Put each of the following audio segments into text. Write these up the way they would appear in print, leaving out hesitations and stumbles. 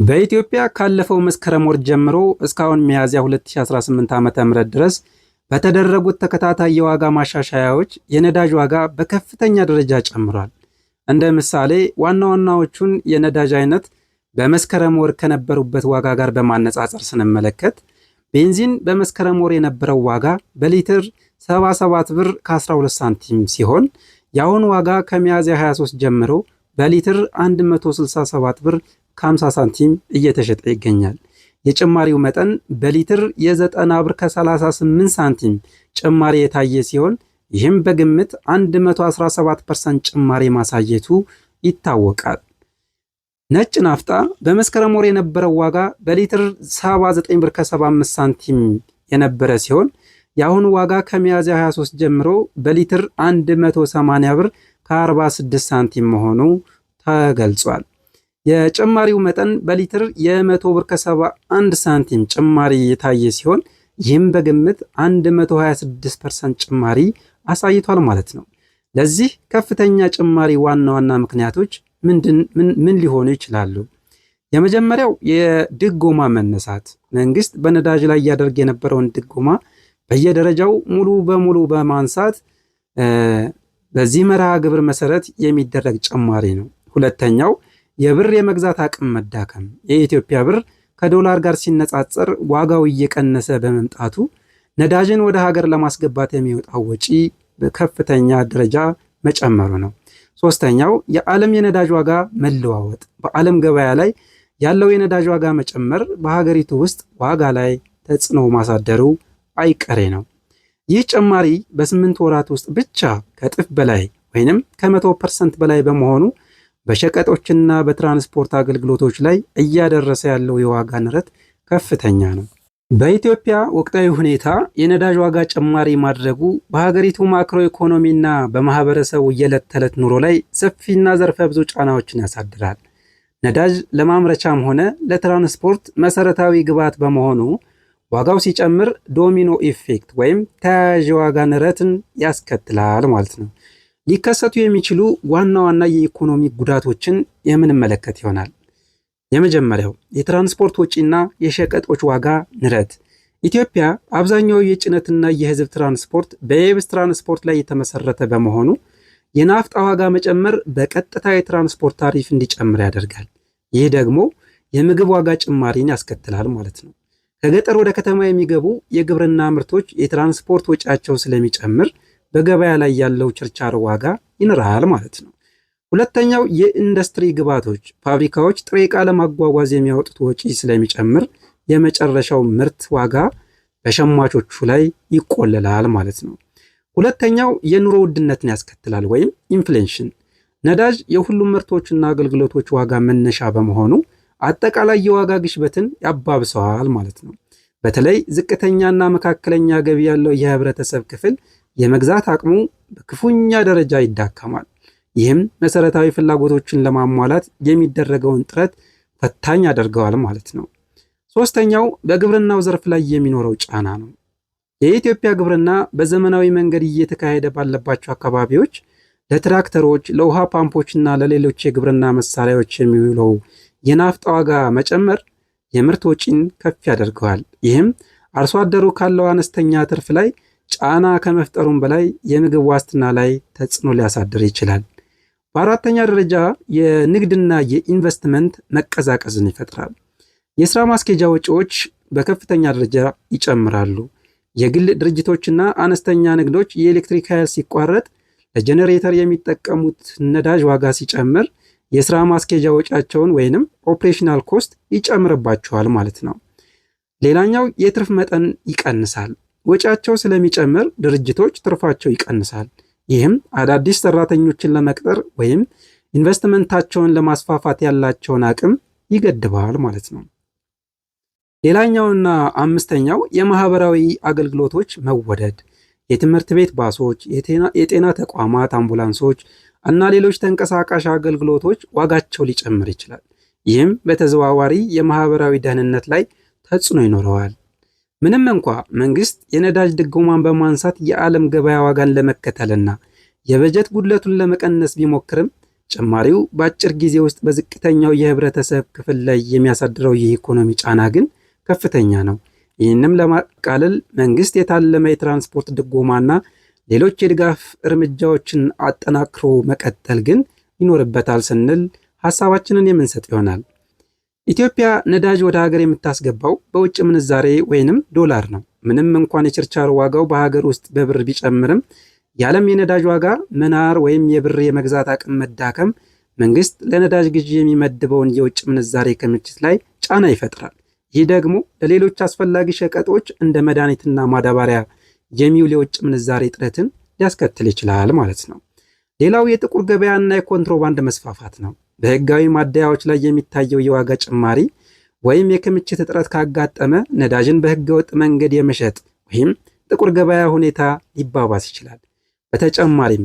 በኢትዮጵያ ካለፈው መስከረም ወር ጀምሮ እስካሁን ሚያዝያ 2018 ዓ.ም ድረስ በተደረጉት ተከታታይ የዋጋ ማሻሻያዎች የነዳጅ ዋጋ በከፍተኛ ደረጃ ጨምሯል። እንደ ምሳሌ ዋና ዋናዎቹን የነዳጅ አይነት በመስከረም ወር ከነበሩበት ዋጋ ጋር በማነጻጸር ስንመለከት ቤንዚን በመስከረም ወር የነበረው ዋጋ በሊትር 77 ብር ከ12 ሳንቲም ሲሆን የአሁኑ ዋጋ ከሚያዝያ 23 ጀምሮ በሊትር 167 ብር ከ50 ሳንቲም እየተሸጠ ይገኛል። የጭማሪው መጠን በሊትር የ90 ብር ከ38 ሳንቲም ጭማሪ የታየ ሲሆን ይህም በግምት 117% ጭማሪ ማሳየቱ ይታወቃል። ነጭ ናፍጣ በመስከረም ወር የነበረው ዋጋ በሊትር 79 ብር ከ75 ሳንቲም የነበረ ሲሆን የአሁኑ ዋጋ ከሚያዝያ 23 ጀምሮ በሊትር 180 ብር ከ46 ሳንቲም መሆኑ ተገልጿል። የጭማሪው መጠን በሊትር የ100 ብር ከ71 ሳንቲም ጭማሪ የታየ ሲሆን ይህም በግምት 126% ጭማሪ አሳይቷል ማለት ነው። ለዚህ ከፍተኛ ጭማሪ ዋና ዋና ምክንያቶች ምን ሊሆኑ ይችላሉ? የመጀመሪያው የድጎማ መነሳት። መንግስት በነዳጅ ላይ ያደርግ የነበረውን ድጎማ በየደረጃው ሙሉ በሙሉ በማንሳት በዚህ መርሃ ግብር መሰረት የሚደረግ ጭማሪ ነው። ሁለተኛው የብር የመግዛት አቅም መዳከም። የኢትዮጵያ ብር ከዶላር ጋር ሲነጻጸር ዋጋው እየቀነሰ በመምጣቱ ነዳጅን ወደ ሀገር ለማስገባት የሚወጣው ወጪ በከፍተኛ ደረጃ መጨመሩ ነው። ሶስተኛው የዓለም የነዳጅ ዋጋ መለዋወጥ። በዓለም ገበያ ላይ ያለው የነዳጅ ዋጋ መጨመር በሀገሪቱ ውስጥ ዋጋ ላይ ተጽዕኖ ማሳደሩ አይቀሬ ነው። ይህ ጭማሪ በ8 ወራት ውስጥ ብቻ ከእጥፍ በላይ ወይንም ከ100% በላይ በመሆኑ በሸቀጦችና በትራንስፖርት አገልግሎቶች ላይ እያደረሰ ያለው የዋጋ ንረት ከፍተኛ ነው። በኢትዮጵያ ወቅታዊ ሁኔታ የነዳጅ ዋጋ ጭማሪ ማድረጉ በሀገሪቱ ማክሮ ኢኮኖሚና በማህበረሰቡ የዕለት ተዕለት ኑሮ ላይ ሰፊና ዘርፈ ብዙ ጫናዎችን ያሳድራል። ነዳጅ ለማምረቻም ሆነ ለትራንስፖርት መሰረታዊ ግብዓት በመሆኑ ዋጋው ሲጨምር ዶሚኖ ኢፌክት ወይም ተያያዥ ዋጋ ንረትን ያስከትላል ማለት ነው። ሊከሰቱ የሚችሉ ዋና ዋና የኢኮኖሚ ጉዳቶችን የምንመለከት ይሆናል። የመጀመሪያው የትራንስፖርት ወጪና የሸቀጦች ዋጋ ንረት። ኢትዮጵያ አብዛኛው የጭነትና የህዝብ ትራንስፖርት በየብስ ትራንስፖርት ላይ የተመሰረተ በመሆኑ የናፍጣ ዋጋ መጨመር በቀጥታ የትራንስፖርት ታሪፍ እንዲጨምር ያደርጋል። ይህ ደግሞ የምግብ ዋጋ ጭማሪን ያስከትላል ማለት ነው። ከገጠር ወደ ከተማ የሚገቡ የግብርና ምርቶች የትራንስፖርት ወጪያቸው ስለሚጨምር በገበያ ላይ ያለው ችርቻሮ ዋጋ ይንራል ማለት ነው። ሁለተኛው የኢንዱስትሪ ግብዓቶች፣ ፋብሪካዎች ጥሬ ዕቃ ለማጓጓዝ የሚያወጡት ወጪ ስለሚጨምር የመጨረሻው ምርት ዋጋ በሸማቾቹ ላይ ይቆለላል ማለት ነው። ሁለተኛው የኑሮ ውድነትን ያስከትላል ወይም ኢንፍሌሽን። ነዳጅ የሁሉም ምርቶችና አገልግሎቶች ዋጋ መነሻ በመሆኑ አጠቃላይ የዋጋ ግሽበትን ያባብሰዋል ማለት ነው። በተለይ ዝቅተኛና መካከለኛ ገቢ ያለው የህብረተሰብ ክፍል የመግዛት አቅሙ በክፉኛ ደረጃ ይዳከማል። ይህም መሰረታዊ ፍላጎቶችን ለማሟላት የሚደረገውን ጥረት ፈታኝ ያደርገዋል ማለት ነው። ሶስተኛው በግብርናው ዘርፍ ላይ የሚኖረው ጫና ነው። የኢትዮጵያ ግብርና በዘመናዊ መንገድ እየተካሄደ ባለባቸው አካባቢዎች ለትራክተሮች፣ ለውሃ ፓምፖችና ለሌሎች የግብርና መሳሪያዎች የሚውለው የናፍጣ ዋጋ መጨመር የምርት ወጪን ከፍ ያደርገዋል። ይህም አርሶ አደሩ ካለው አነስተኛ ትርፍ ላይ ጫና ከመፍጠሩም በላይ የምግብ ዋስትና ላይ ተጽዕኖ ሊያሳድር ይችላል። በአራተኛ ደረጃ የንግድና የኢንቨስትመንት መቀዛቀዝን ይፈጥራል። የሥራ ማስኬጃ ወጪዎች በከፍተኛ ደረጃ ይጨምራሉ። የግል ድርጅቶችና አነስተኛ ንግዶች የኤሌክትሪክ ኃይል ሲቋረጥ ለጄኔሬተር የሚጠቀሙት ነዳጅ ዋጋ ሲጨምር የሥራ ማስኬጃ ወጪያቸውን ወይንም ኦፕሬሽናል ኮስት ይጨምርባቸዋል ማለት ነው። ሌላኛው የትርፍ መጠን ይቀንሳል። ወጪያቸው ስለሚጨምር ድርጅቶች ትርፋቸው ይቀንሳል። ይህም አዳዲስ ሰራተኞችን ለመቅጠር ወይም ኢንቨስትመንታቸውን ለማስፋፋት ያላቸውን አቅም ይገድባል ማለት ነው። ሌላኛውና አምስተኛው የማህበራዊ አገልግሎቶች መወደድ። የትምህርት ቤት ባሶች፣ የጤና ተቋማት አምቡላንሶች እና ሌሎች ተንቀሳቃሽ አገልግሎቶች ዋጋቸው ሊጨምር ይችላል። ይህም በተዘዋዋሪ የማህበራዊ ደህንነት ላይ ተጽዕኖ ይኖረዋል። ምንም እንኳ መንግስት የነዳጅ ድጎማን በማንሳት የዓለም ገበያ ዋጋን ለመከተልና የበጀት ጉድለቱን ለመቀነስ ቢሞክርም ጭማሪው በአጭር ጊዜ ውስጥ በዝቅተኛው የህብረተሰብ ክፍል ላይ የሚያሳድረው የኢኮኖሚ ጫና ግን ከፍተኛ ነው። ይህንም ለማቃለል መንግስት የታለመ የትራንስፖርት ድጎማና ሌሎች የድጋፍ እርምጃዎችን አጠናክሮ መቀጠል ግን ይኖርበታል ስንል ሐሳባችንን የምንሰጥ ይሆናል። ኢትዮጵያ ነዳጅ ወደ ሀገር የምታስገባው በውጭ ምንዛሬ ወይንም ዶላር ነው። ምንም እንኳን የችርቻሮ ዋጋው በሀገር ውስጥ በብር ቢጨምርም የዓለም የነዳጅ ዋጋ መናር ወይም የብር የመግዛት አቅም መዳከም መንግስት ለነዳጅ ግዢ የሚመድበውን የውጭ ምንዛሬ ክምችት ላይ ጫና ይፈጥራል። ይህ ደግሞ ለሌሎች አስፈላጊ ሸቀጦች እንደ መድኃኒትና ማዳበሪያ የሚውል የውጭ ምንዛሬ እጥረትን ሊያስከትል ይችላል ማለት ነው። ሌላው የጥቁር ገበያና የኮንትሮባንድ መስፋፋት ነው። በህጋዊ ማደያዎች ላይ የሚታየው የዋጋ ጭማሪ ወይም የክምችት እጥረት ካጋጠመ ነዳጅን በህገወጥ መንገድ የመሸጥ ወይም ጥቁር ገበያ ሁኔታ ሊባባስ ይችላል። በተጨማሪም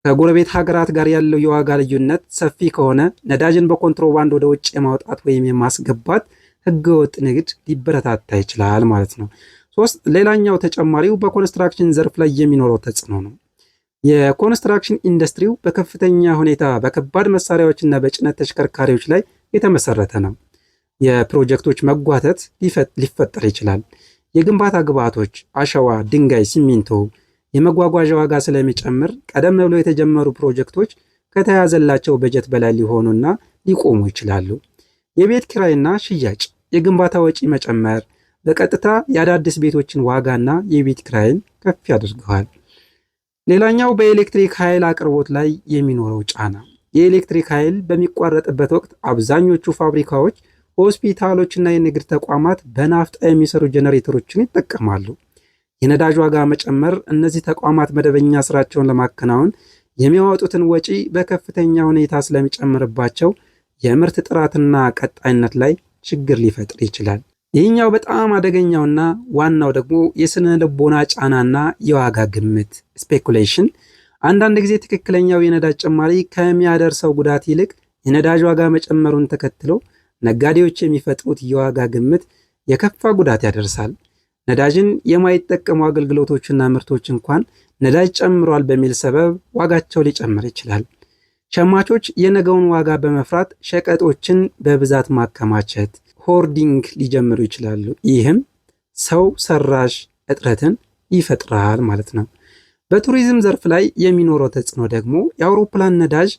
ከጎረቤት ሀገራት ጋር ያለው የዋጋ ልዩነት ሰፊ ከሆነ ነዳጅን በኮንትሮባንድ ወደ ውጭ የማውጣት ወይም የማስገባት ህገወጥ ንግድ ሊበረታታ ይችላል ማለት ነው። ሌላኛው ተጨማሪው በኮንስትራክሽን ዘርፍ ላይ የሚኖረው ተጽዕኖ ነው። የኮንስትራክሽን ኢንዱስትሪው በከፍተኛ ሁኔታ በከባድ መሳሪያዎችና በጭነት ተሽከርካሪዎች ላይ የተመሰረተ ነው። የፕሮጀክቶች መጓተት ሊፈጠር ይችላል። የግንባታ ግብዓቶች አሸዋ፣ ድንጋይ፣ ሲሚንቶ የመጓጓዣ ዋጋ ስለሚጨምር ቀደም ብሎ የተጀመሩ ፕሮጀክቶች ከተያዘላቸው በጀት በላይ ሊሆኑና ሊቆሙ ይችላሉ። የቤት ኪራይና ሽያጭ የግንባታ ወጪ መጨመር በቀጥታ የአዳዲስ ቤቶችን ዋጋና የቤት ኪራይን ከፍ ያደርገዋል። ሌላኛው በኤሌክትሪክ ኃይል አቅርቦት ላይ የሚኖረው ጫና። የኤሌክትሪክ ኃይል በሚቋረጥበት ወቅት አብዛኞቹ ፋብሪካዎች፣ ሆስፒታሎችና የንግድ ተቋማት በናፍጣ የሚሰሩ ጄኔሬተሮችን ይጠቀማሉ። የነዳጅ ዋጋ መጨመር እነዚህ ተቋማት መደበኛ ስራቸውን ለማከናወን የሚያወጡትን ወጪ በከፍተኛ ሁኔታ ስለሚጨምርባቸው የምርት ጥራትና ቀጣይነት ላይ ችግር ሊፈጥር ይችላል። ይህኛው በጣም አደገኛውና ዋናው ደግሞ የስነ ልቦና ጫናና የዋጋ ግምት ስፔኩሌሽን። አንዳንድ ጊዜ ትክክለኛው የነዳጅ ጭማሪ ከሚያደርሰው ጉዳት ይልቅ የነዳጅ ዋጋ መጨመሩን ተከትሎ ነጋዴዎች የሚፈጥሩት የዋጋ ግምት የከፋ ጉዳት ያደርሳል። ነዳጅን የማይጠቀሙ አገልግሎቶችና ምርቶች እንኳን ነዳጅ ጨምሯል በሚል ሰበብ ዋጋቸው ሊጨምር ይችላል። ሸማቾች የነገውን ዋጋ በመፍራት ሸቀጦችን በብዛት ማከማቸት ሆርዲንግ ሊጀምሩ ይችላሉ። ይህም ሰው ሰራሽ እጥረትን ይፈጥራል ማለት ነው። በቱሪዝም ዘርፍ ላይ የሚኖረው ተጽዕኖ ደግሞ የአውሮፕላን ነዳጅ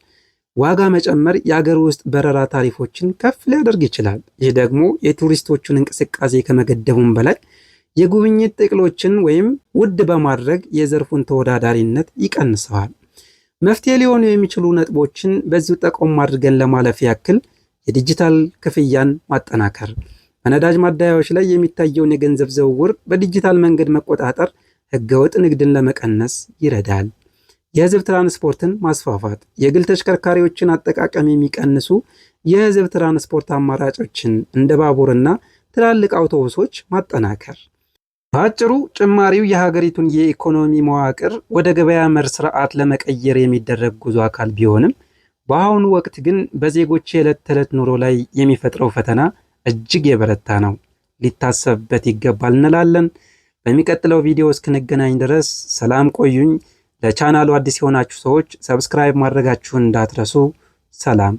ዋጋ መጨመር የአገር ውስጥ በረራ ታሪፎችን ከፍ ሊያደርግ ይችላል። ይህ ደግሞ የቱሪስቶቹን እንቅስቃሴ ከመገደቡም በላይ የጉብኝት ጥቅሎችን ወይም ውድ በማድረግ የዘርፉን ተወዳዳሪነት ይቀንሰዋል። መፍትሄ ሊሆኑ የሚችሉ ነጥቦችን በዚሁ ጠቆም አድርገን ለማለፍ ያክል የዲጂታል ክፍያን ማጠናከር፣ በነዳጅ ማደያዎች ላይ የሚታየውን የገንዘብ ዝውውር በዲጂታል መንገድ መቆጣጠር ህገወጥ ንግድን ለመቀነስ ይረዳል። የህዝብ ትራንስፖርትን ማስፋፋት፣ የግል ተሽከርካሪዎችን አጠቃቀም የሚቀንሱ የህዝብ ትራንስፖርት አማራጮችን እንደ ባቡርና ትላልቅ አውቶቡሶች ማጠናከር። በአጭሩ ጭማሪው የሀገሪቱን የኢኮኖሚ መዋቅር ወደ ገበያ መር ስርዓት ለመቀየር የሚደረግ ጉዞ አካል ቢሆንም በአሁኑ ወቅት ግን በዜጎች የዕለት ተዕለት ኑሮ ላይ የሚፈጥረው ፈተና እጅግ የበረታ ነው። ሊታሰብበት ይገባል እንላለን። በሚቀጥለው ቪዲዮ እስክንገናኝ ድረስ ሰላም ቆዩኝ። ለቻናሉ አዲስ የሆናችሁ ሰዎች ሰብስክራይብ ማድረጋችሁን እንዳትረሱ። ሰላም።